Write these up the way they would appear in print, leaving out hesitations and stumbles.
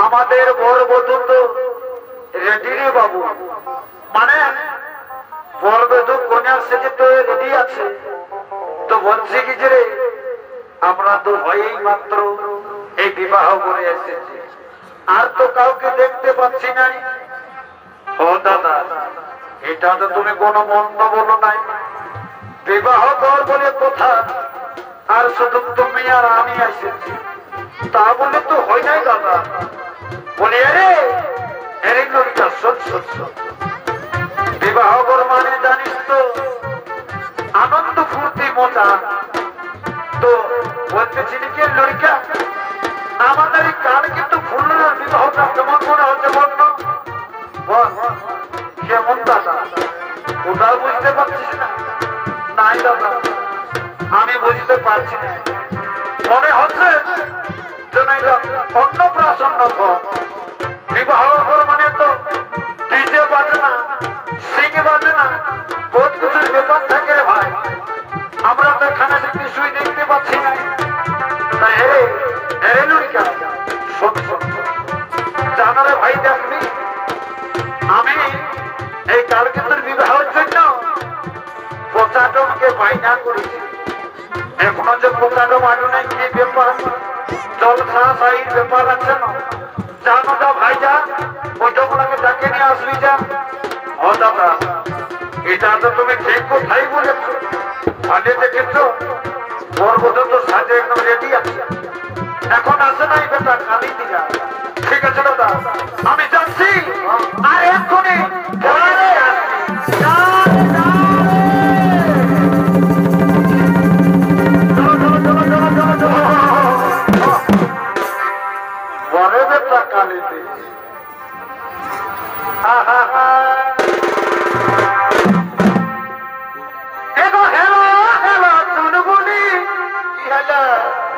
আমাদের বড় বধূ তো রেডি রে বাবু, মানে বড় বধূ কন্যার সেজে তো রেডি আছে। তো বলছি কি যে আমরা তো হয়েই মাত্র এই বিবাহ করে এসেছি, আর তো কাউকে দেখতে পাচ্ছি না। ও দাদা, এটা তো তুমি কোনো মন্দ বলো নাই, বিবাহ কর বলে কথা, আর শুধু তুমি আর আমি এসেছি তা বলে তো হয় নাই দাদা। বলি আরে আরে লড়িকা শোন শোন শোন, বিবাহ কর মানে জানিস তো আনন্দ ফুর্তি মজা। তো বলতেছি কি লড়িকা, আমাদের এই কাল কিন্তু ফুলের বিবাহটা কেমন মনে হচ্ছে বন্য বল, কেমন দাদা? ওটাও বুঝতে পারছিস না? নাই দাদা, আমি বুঝতে পারছি না। মনে হচ্ছে অন্নপ্রাশন বিবাহ মানে তো ডিজে বাজে না, সিং বাজে না, বহুত কিছুর ব্যাপার থাকে রে ভাই। আমরা তো এখানে কিছুই দেখতে পাচ্ছি না। তাই হেরে হেরে লুড়িকা শোন শোন, জানো রে ভাই, দেখবি আমি এই কালকেন্দ্রের বিবাহের জন্য 50 জনকে বাইনা করেছি। এখনো যে 50 মানুষ নাই, কি ব্যাপার জলসা সাইড ব্যাপার আছে না? জানো যা ভাই, যা ওই জমলাকে ডাকে নিয়ে আসবি যা। ও দাদা, এটা তো তুমি ঠিক কোথায় বলেছো, আগে দেখেছো বরবধূ তো সাজে একদম রেডি আছে, এখন আসে নাই বেটা কালি দিঘা। ঠিক আছে দাদা, আমি যাচ্ছি, আর এক্ষুনি বরে বেটা কালি দিঘা।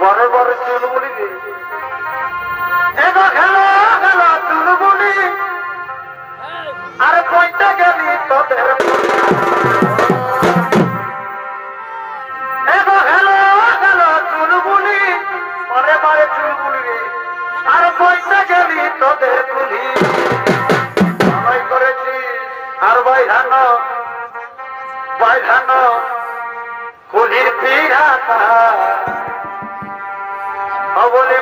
বড় বড় চুলবুলি চুলবুলি আর পয়সা গেলি তোদের চুলবুলি পরে পরে চুলবুলি রে, আর পয়সা গেলি তোদের তুলি সবাই করেছি। আর ভাই ধান কুলির পিড়াতা বলি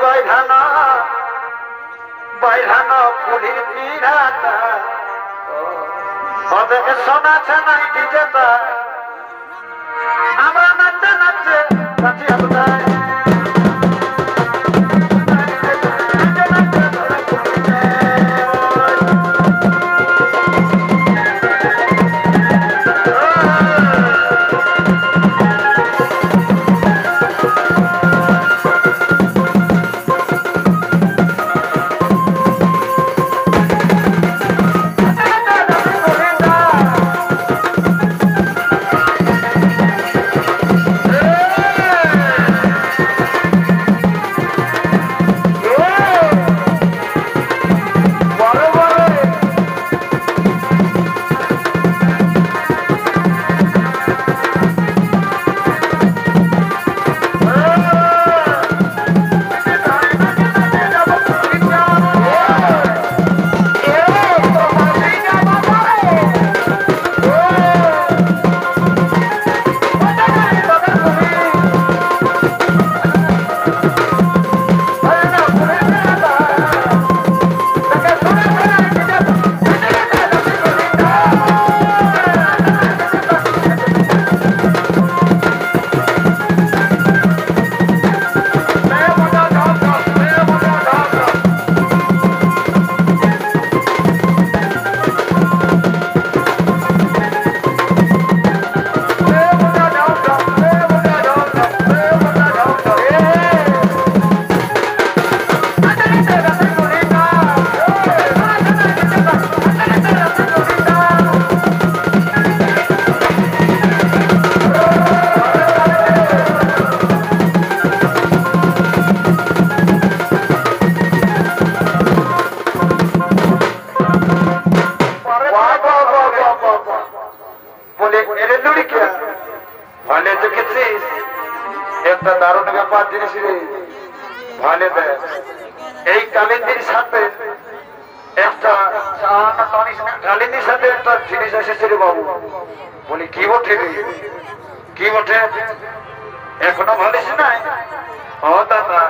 বাইধানা পুলির পিড়াটা ওদেরকে শোনাচ্ছে নাই ডিজেটা, আমরা নাচতে নাচতে নাচি হাতটায়। দেয়। এই কালিন্দির সাথে একটা কালিন্দির সাথে একটা জিনিস এসেছিল বাবু। বলি কি বটে রে, কি বটে, এখনো ভালিস নাই? ও দাদা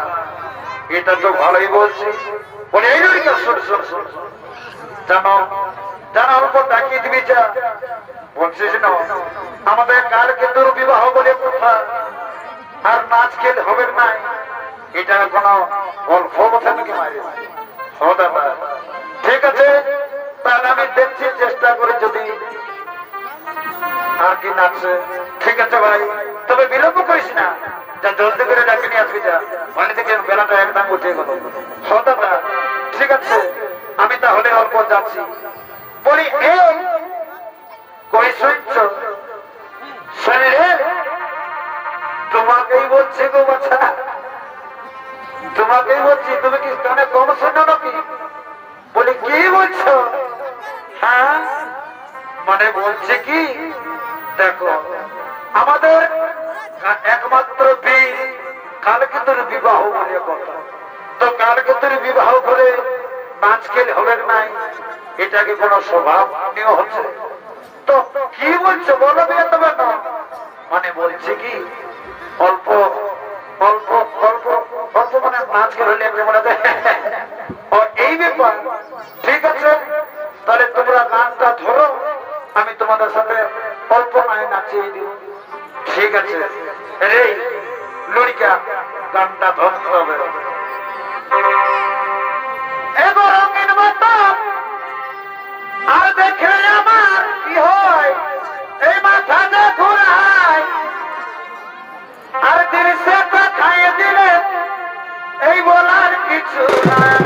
এটা তো ভালোই বলছি। বলে এই লড়িকা শোন শোন শোন, জানো জানো অল্প ডাকিয়ে দিবি যা। বলছিস না আমাদের কালকে তোর বিবাহ বলে কথা, আর নাচ খেল হবে নাই, এটা কোনো গল্প কথা নাকি মারি? ও দাদা ঠিক আছে, তাহলে আমি দেখছি চেষ্টা করে যদি আর কি নাচছে। ঠিক আছে ভাই, তবে বিলম্ব করিস না, যা জলদি করে ডাকে নিয়ে আসবি যা, মানে থেকে বেলাটা একদম উঠে গেল। ও দাদা ঠিক আছে, আমি তাহলে অল্প যাচ্ছি। বলি এই কই শুনছ? শরীরে তোমাকেই বলছি গো বাছা, তোমাকেই বলছি, তুমি কি কানে কম শোনো নাকি? বলি কি বলছো? হ্যাঁ মানে বলছে কি, দেখো আমাদের একমাত্র বীর কালকে তোর বিবাহ বলে কথা, তো কালকে তোর বিবাহ করে নাচ খেল হবে নাই, এটাকে কোনো স্বভাব নিয়ে হচ্ছে? তো কি বলছো বলো বিয়ে তবে না? মানে বলছে কি অল্প অল্প অল্প অল্প মানে নাচ খেল হলে মনে ও এই ব্যাপার। ঠিক আছে তাহলে তোমরা গানটা ধরো, আমি তোমাদের সাথে অল্প নয় নাচিয়ে দিব। ঠিক আছে রে লড়িকা, গানটা ধরতে হবে। এবার রঙিন মতো আর দেখে আমার কি হয়, এই মাথা যে ঘুরায়, আর দিল সে খাইয়ে দিলে এই বলার কিছু নাই।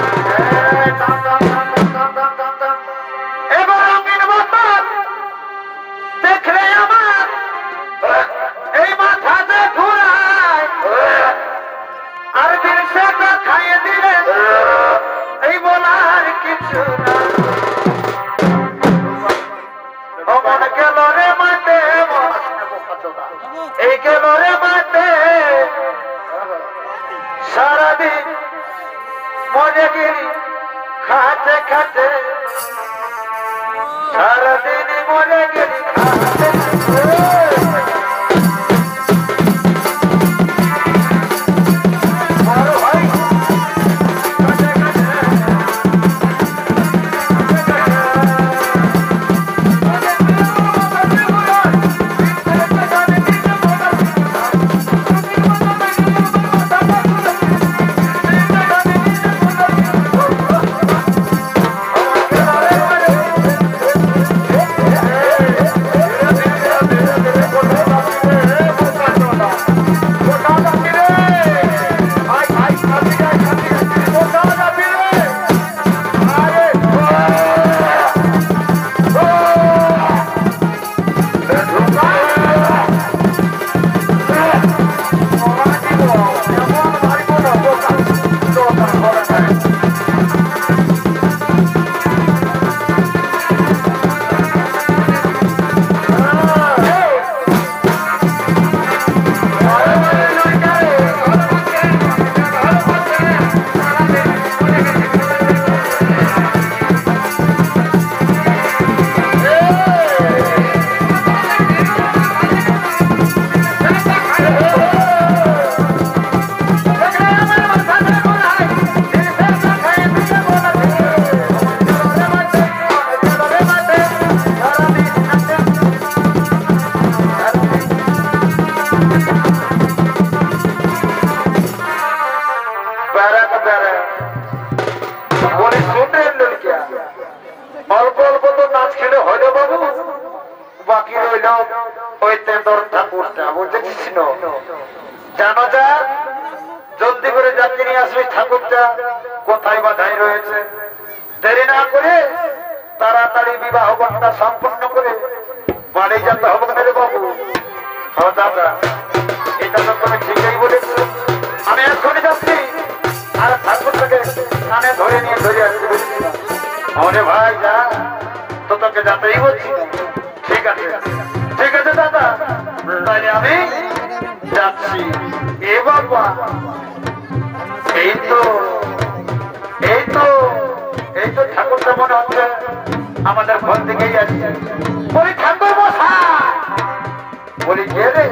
এবার রঙিন মতো দেখলে আমার এই মাথা যে ঘুরায়, আর দিল সে খাইয়ে দিলে এই বলার কিছু নাই। মন গেল রে মাঠে, এই গেল রে মাঠে, সারাদিন মজে গিরি খাটে খাটে, সারাদিন মজে গিরি খাটে অল্প অল্প তো নাচ খেলে হয় না বাবু, বাকি রইল ওই তেঁদর ঠাকুরটা, বুঝেছিস? জানো যা জলদি করে যাত্রী নিয়ে আসবি, ঠাকুরটা কোথায় বাধাই রয়েছে। দেরি না করে তাড়াতাড়ি বিবাহ ঘটনা সম্পন্ন করে বাড়ি যেতে হবে না রে বাবু। ও দাদা এটা তো তুমি ঠিকই বলেছো, আমি এখনই যাচ্ছি, আর ঠাকুরটাকে কানে ধরে নিয়ে ধরে আসছি। অরে ভাই যা, তো তোকে যাতেই বলছি। ঠিক আছে ঠিক আছে দাদা, তাহলে আমি যাচ্ছি। এ বাবা এই তো এই তো এই তো ঠাকুরটা মনে হচ্ছে আমাদের ঘর থেকেই আসছে। বলি ঠাকুর মশাই, বলি কে রে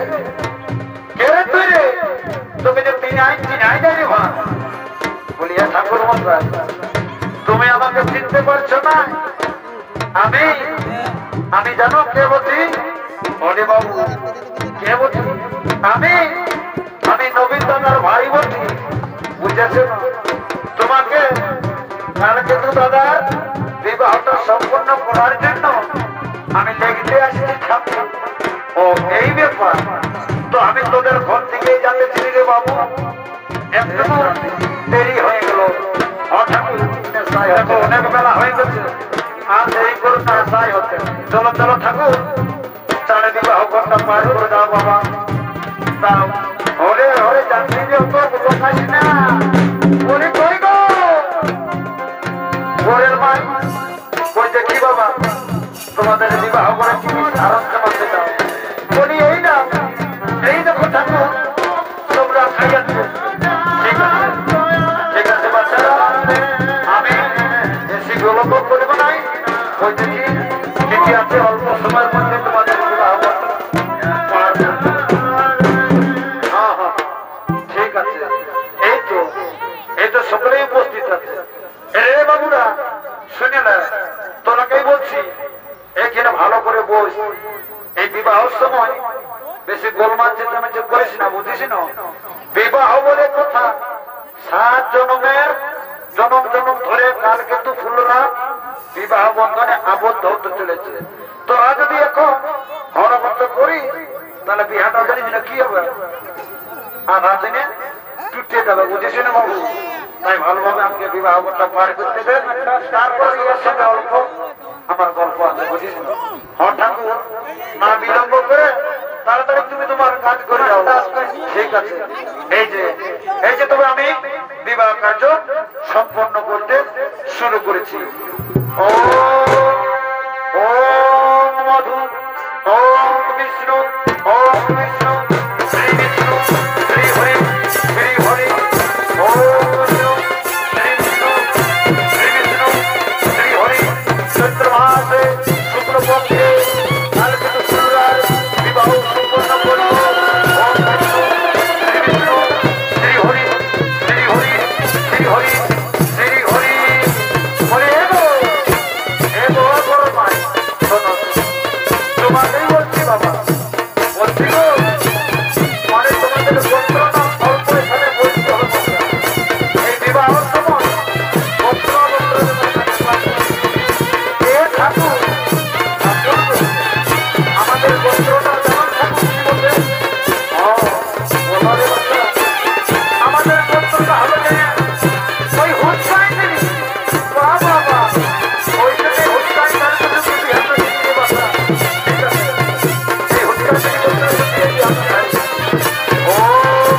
তুই রে? তুমি যে চিনাই যাই ভা। বলি ঠাকুর মশাই, তুমি আমাকে চিনতে পারছো না? আমি জানো কে বলছি? বলে বাবু কে বলছি? আমি নবীন দাদার ভাই বলছি, বুঝেছো না? তোমাকে কালকে তো দাদার বিবাহটা সম্পন্ন করার জন্য আমি দেখতে আসছি ঠাকুর। ও এই ব্যাপার, তো আমি তোদের ঘর থেকে যাচ্ছি রে বাবু, একটু দেরি হয়ে গেল। অনেক বেলা হয়ে গেছে, আর দেরি করে তার সাই হচ্ছে। চলো চলো ঠাকুর, তাহলে বিবাহ ঘরটা পার করে দাও বাবা। দাও হরে হরে যাচ্ছি যে লোক আসি না। বলি কই গো ঘরের মাই, কই দেখি বাবা তোমাদের বিবাহ করে কি ধারণ করতে দাও। বলি এই না, এই দেখো ঠাকুর তোমরা খাইয়াছ। ঠিক আছে ঠিক আছে বাচ্চারা, আমি বেশি গোলক করবো নাই। ওই দেখি ঠিকই আছে, অল্প সময়ের মধ্যে তোমাদের বিবাহ পার। হ্যাঁ হ্যাঁ ঠিক আছে। এই তো সকলেই উপস্থিত আছে। রে বাবুরা শুনে না, তোরাকেই বলছি এখানে ভালো করে বস। এই বিবাহের সময় বেশি গোলমাল চেঁচামেচি করিস না, বুঝিস না? বিবাহ বলে কথা 7 জন্মের জনম ধরে কাল কিন্তু ফুলরা বিবাহ বন্ধনে আবদ্ধ হতে চলেছে। তোরা যদি এখন হরবদ্ধ করি তাহলে বিহাটা জানিস না কি হবে, আধা দিনে টুটে যাবে, বুঝিস না বাবু? তাই ভালোভাবে আমাকে বিবাহটা পার করতে দেন, তারপর এর সঙ্গে অল্প আমার গল্প আছে, বুঝিস না? ঠাকুর না বিলম্ব করে তাড়াতাড়ি তুমি তোমার কাজ করে যাও। ঠিক আছে, এই যে তবে আমি বিবাহ কার্য সম্পন্ন করতে শুরু করেছি। ওম মধু, ওম বিষ্ণু, ওম বিষ্ণু, শ্রী বিষ্ণু, শ্রী হরি, শ্রী হরি, ওম বিষ্ণু, শ্রী বিষ্ণু, শ্রী বিষ্ণু, শ্রী হরি। চৈত্র মাসে শুক্লপক্ষে কালকে শুক্রবার বিবাহ সম্পন্ন করব। ওম বিষ্ণু, শ্রী বিষ্ণু, শ্রী হরি, শ্রী হরি, শ্রী হরি, শ্রী হরি। বলে এগো বড় মাই, শোনো তোমাকেই বলছি বাবা, বলছি গো মানে তোমাদের গোত্র না অল্প এখানে বলতে হবে। এই বিবাহের সময় গোত্র ঠাকুর আমাদের গোত্রটা যেমন ঠাকুর কি বলবে? আমাদের গোত্রটা হবে যে ওই হুৎসাই দিলি বাবা, ওই জন্য হুৎসাই তার কাছে তুমি হাতে দিয়ে বাবা। ঠিক আছে, এই হুৎসাই গোত্রের প্রতি আমি চাই। ওম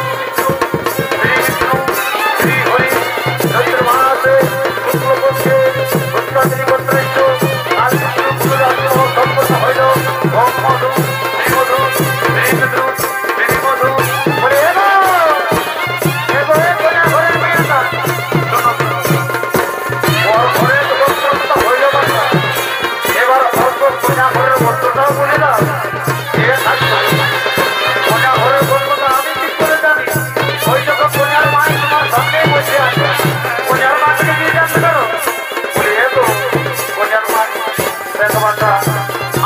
শ্রী বিষ্ণু, শ্রী হরি, চৈত্র মাসে শুক্লপক্ষে হুৎসাই গোত্রের আর বিষ্ণু পুজো সম্পন্ন হইল। ওম মধু, শ্রী মধু, শ্রী বিষ্ণু, শ্রী মধু। বলে ঘরের মেয়েটা শোনো, ঘরের গোত্রটা হইল বাচ্চা। এবার অল্প কন্যা ঘরের গোত্রটাও বলে দাও। কন্যা ঘরের গোত্রটা আমি ঠিক করে জানি। ওই যখন কন্যার মাই তোমার সামনেই বসে আছে, কন্যার মাকে নিয়ে যাচ্ছে কেন? বলে কন্যার মাই দেখো বাচ্চা,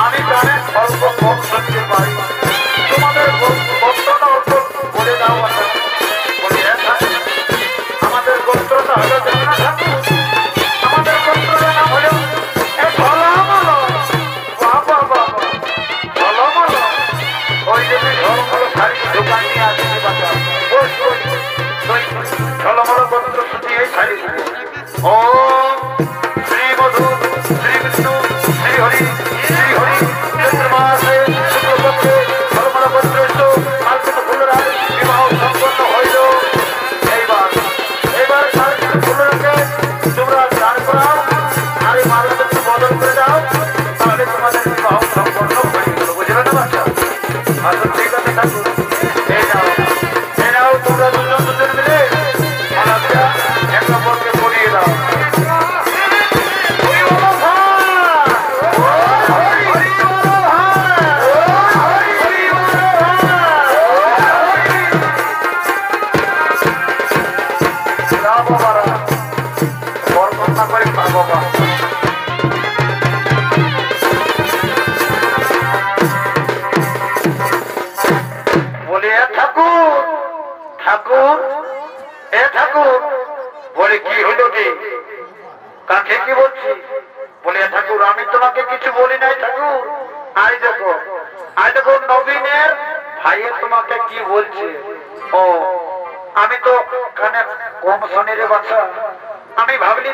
আমি জানি অল্প কম শুনতে পারি, তোমাদের গোত্রটা অল্প বলে দাও বাচ্চা। বলি আমাদের গোত্রটা হলো না ঠাকুর, আমাদের গোত্রটা নাম হলো ঝলমল। বাবা বাবা ঝলমল, ওই জন্য ঝলমল শাড়ি দোকান নিয়ে আসছে বাচ্চা। ওই ঝলমল গোত্র শুধু এই শাড়ি। ওম শ্রী মধু, শ্রী বিষ্ণু, শ্রী হরি, শ্রী হরি। চৈত্র মাসে শুক্লপক্ষে ঝলমল গোত্র কালকে ফুলরা বিবাহ সম্পন্ন হইল। এইবার কালকে ফুলরাকে তোমরা দান করাও, আর এই মালাকে বদল করে দাও, তাহলে তোমাদের বিবাহ সম্পন্ন হয়ে গেল। বুঝলে না বাচ্চা? আচ্ছা ঠিক আছে ঠাকুর, এই নাও তোমরা দুজন মিলে মালা বাবা বলে ঠাকুর ঠাকুর এ ঠাকুর বলে কি হলো কি কাকে কি বলছি বলে ঠাকুর আমি তোমাকে কিছু বলি নাই ঠাকুর আজ দেখো নবীনের ভাইয়ের তোমাকে কি বলছে ও আমি তো কানে কম শুনি রে বাচ্চা আমি ভাবলি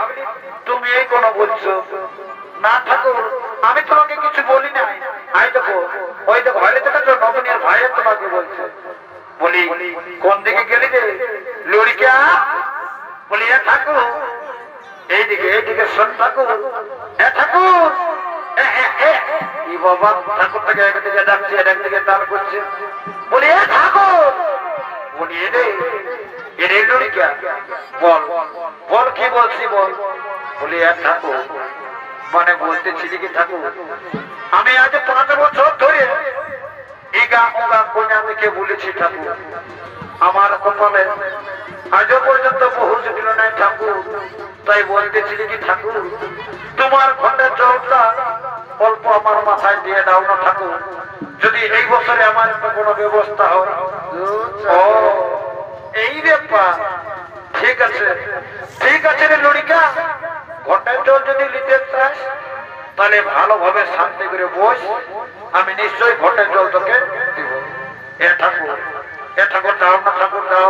তুমি এই কোনো বলছো না ঠাকুর আমি তোমাকে কিছু বলি নাই আই দেখো ওই দেখো হলে দেখেছো নবীনের ভাইয়ের তোমাকে বলছে বলি কোন দিকে গেলি রে লড়িকা বলি ঠাকুর এইদিকে শোন ঠাকুর ঠাকুর কি বাবা ঠাকুর থেকে একদিকে ডাকছে একদিকে তার করছে বলি ঠাকুর বলি এরে লড়িকা বল বল কি বলছি বল বলি ঠাকুর মানে বলতেছিলি কি ঠাকুর আমি আজ 5 বছর ধরে এগা ওগা কোনা দেখে বলেছি ঠাকুর আমার কপালে আজও পর্যন্ত বহু জুটল নাই ঠাকুর তাই বলতেছিলি কি ঠাকুর তোমার ঘটের জলটা অল্প আমার মাথায় দিয়ে দাও না ঠাকুর যদি এই বছরে আমার কোনো ব্যবস্থা হয় ও এই ব্যাপার ঠিক আছে রে লড়িকা ঘটের জল যদি নিতে চাস তাহলে ভালোভাবে শান্তি করে বস আমি নিশ্চয়ই ঘটের জল তোকে দিব এ ঠাকুর দাও না ঠাকুর দাও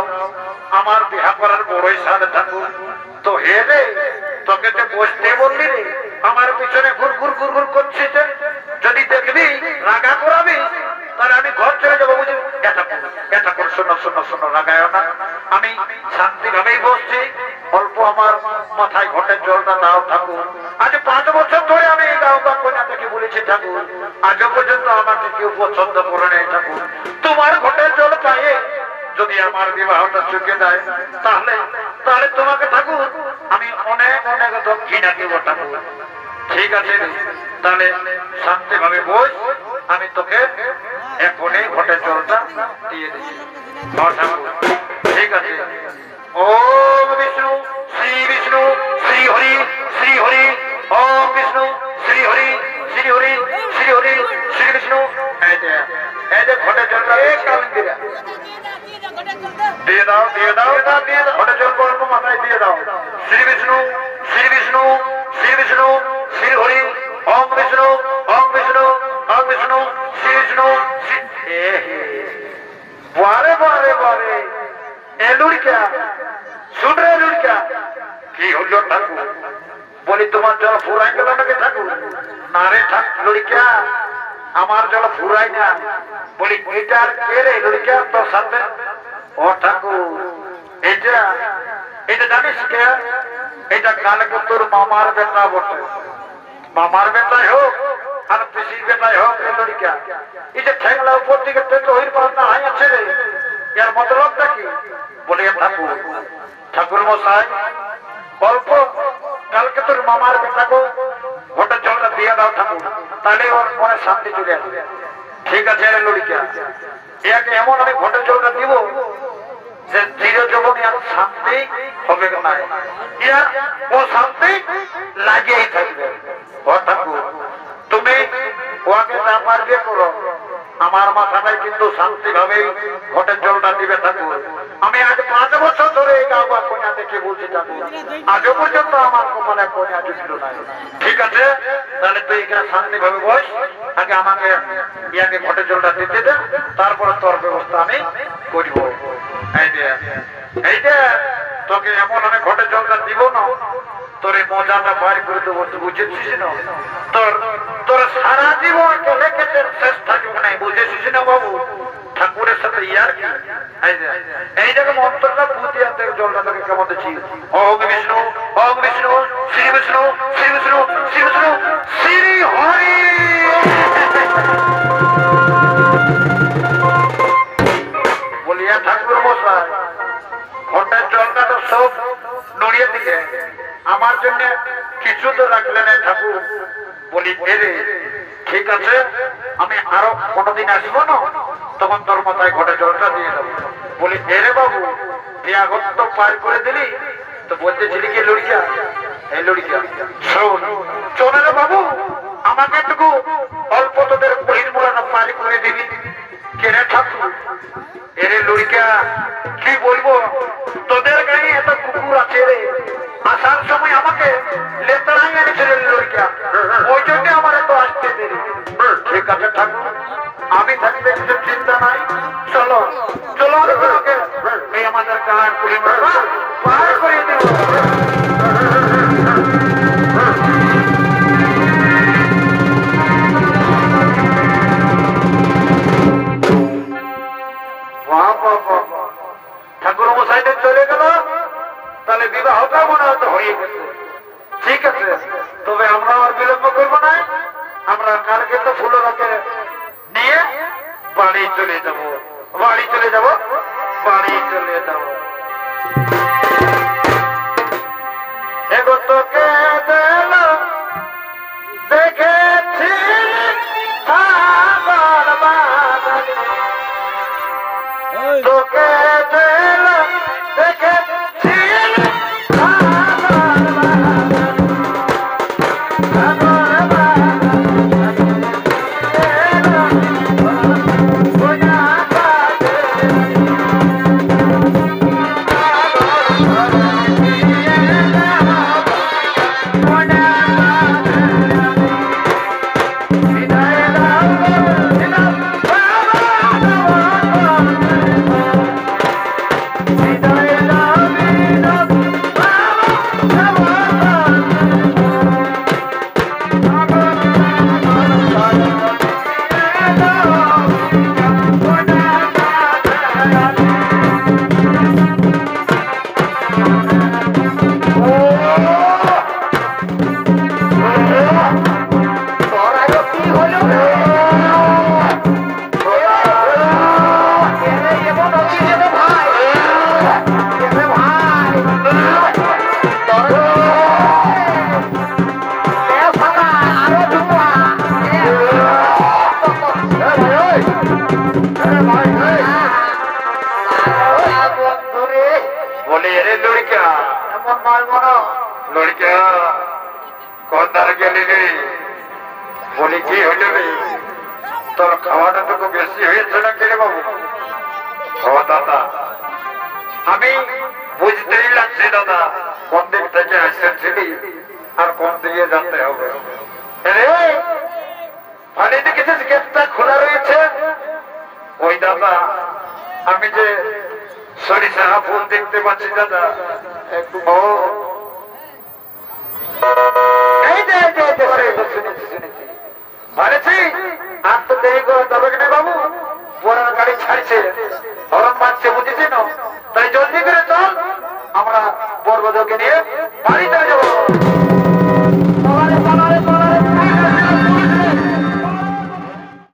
আমার বিহা করার বড়ই সাথে ঠাকুর তো হে রে তোকে যে বসতে বললি রে আমার পিছনে ঘুর ঘুর করছিস যদি দেখবি রাগা করাবি তাহলে আমি ঘর চলে যাবো বুঝি এ ঠাকুর শোনো রাগায় না আমি শান্তি ভাবেই বসছি অল্প আমার মাথায় ঘটের জলটা দাও ঠাকুর আজ 5 বছর ধরে আমি এই গাঁও বা কোনা থেকে বলেছি ঠাকুর আজও পর্যন্ত আমাকে কেউ পছন্দ করে নেই ঠাকুর তোমার ঘটের জল পায়ে যদি আমার বিবাহটা চুকে দেয় তাহলে তোমাকে ঠাকুর আমি অনেক দক্ষিণা দেব ঠাকুর ঠিক আছে তাহলে শান্তি ভাবে বস আমি তোকে এখনই ঘটের জলটা দিয়ে দিচ্ছি ঠিক আছে ওম বিষ্ণু শ্রী হরি ওম বিষ্ণু শ্রী হরি শ্রী বিষ্ণু এই যে ঘটের জলটা দিয়ে দাও ঘটের জল অল্প মাথায় দিয়ে দাও শ্রী বিষ্ণু শ্রী হরি ওম বিষ্ণু শ্রী বিষ্ণু বারে এ লুড়িকা শুন রে লুড়িকা কি হলো ঠাকুর বলি তোমার জল ফুরাই গেল নাকি ঠাকুর না রে লুড়িকা আমার জল ফুরাই না বলি এটার কে রে লুড়িকা তোর সাথে ও ঠাকুর এটা জানিস কে এটা কালকে তোর মামার বেটা বটে মামার বেটাই হোক আর পিসির বেটাই হোক এই লড়িকা এই যে ঠেংলা উপর দিকে তো হইর পার না হাই আছে রে এর মতলবটা কি বলে ঠাকুর মশাই অল্প কালকে তোর মামার বেটাকে ঘটের জলটা দিয়ে দাও ঠাকুর তাহলে ওর মনে শান্তি চলে আসবে ঠিক আছে রে লড়িকা একে এমন আমি ঘটের জলটা দিব যে চির জীবনে আর শান্তি হবে না ও শান্তি লাগিয়েই থাকবে ও ঠাকুর তুমি ওকে যা পারবে করো আমার মাথাটাই কিন্তু শান্তি ভাবে ঘটের জলটা দিবে ঠাকুর আমি আজ 5 বছর ধরে এই গাঁও বা কন্যা দেখে বলছি ঠাকুর আজও পর্যন্ত আমার কপালে কন্যা জুটল না ঠিক আছে তাহলে তুই এখানে শান্তি ভাবে বস আগে আমাকে ইয়াকে ঘটের জলটা দিতে দে তারপরে তোর ব্যবস্থা আমি করিব এই যে তোকে এমন আমি ঘটের জলটা দিব না তোর এই মজাটা বাইর করে দেবো তুই বুঝেছিস না তোর সারা জীবন চলে খেতে শেষ থাকবে না বুঝেছিস না বাবু ঠাকুরের সাথে ইয়ার কি এই জায়গায় মন্ত্রটা পুঁতি আনতে জলটা তোকে কেমন দিচ্ছি ওম বিষ্ণু শ্রী বিষ্ণু শ্রী হরি বলিয়া ঠাকুর মশাই ঘটের জলটা তো সব নড়িয়ে দিকে আমার জন্য কিছু তো রাখলে না ঠাকুর বলি এরে ঠিক আছে আমি আরো কোনদিন আসবো না তখন তোর মাথায় ঘটের জলটা দিয়ে দেবো বলি এরে বাবু ত্যাগত পার করে দিলি তো বলতেছিলি কি লড়িকা এই লড়িকা শোন চলে রে বাবু আমাকে একটু অল্প তোদের পরিমূলনা পারি করে দিবি কেনে ঠাকুর এরে লড়িকা কি বলবো তোদের গায়ে এত কুকুর আছে রে আসার সময় আমাকে লেতড়াই এনেছে রে লড়িকা ওই জন্য আমার এত আসতে দেরি ঠিক আছে ঠাকুর আমি থাকতে কিছু চিন্তা নাই চলো চলো তোমাকে এই আমাদের গায়ের পরিমূলনা পার করে দেব ঠাকুর মশাইদের চলে গেল তাহলে বিবাহটা মনে হয়তো হয়ে গেছে ঠিক আছে তবে আমরা আর বিলম্ব করবো না আমরা কালকে তো ফুলরাকে নিয়ে বাড়ি চলে যাব বাড়ি চলে যাব বাড়ি চলে যাব এগো তোকে দিল দেখেছি তোকে দিল দেখেছি লড়িকা কোথার গেলি রে বলি কি হইল রে তোর খাওয়াটা তো বেশি হয়েছে না কে রে বাবু ও দাদা আমি বুঝতেই লাগছি দাদা কোন দিক থেকে এসেছিলি আর কোন দিকে যেতে হবে রে মানে দেখেছিস গেটটা খোলা রয়েছে ওই দাদা আমি যে সরিষা ফুল দেখতে পাচ্ছি দাদা একটু আর তো দেরি করে তবে না বাবু পুরানো গাড়ি ছাড়ছে হরণ মারছে বুঝেছি না তাই জলদি করে চল আমরা বরবধূকে নিয়ে বাড়িতে যাবো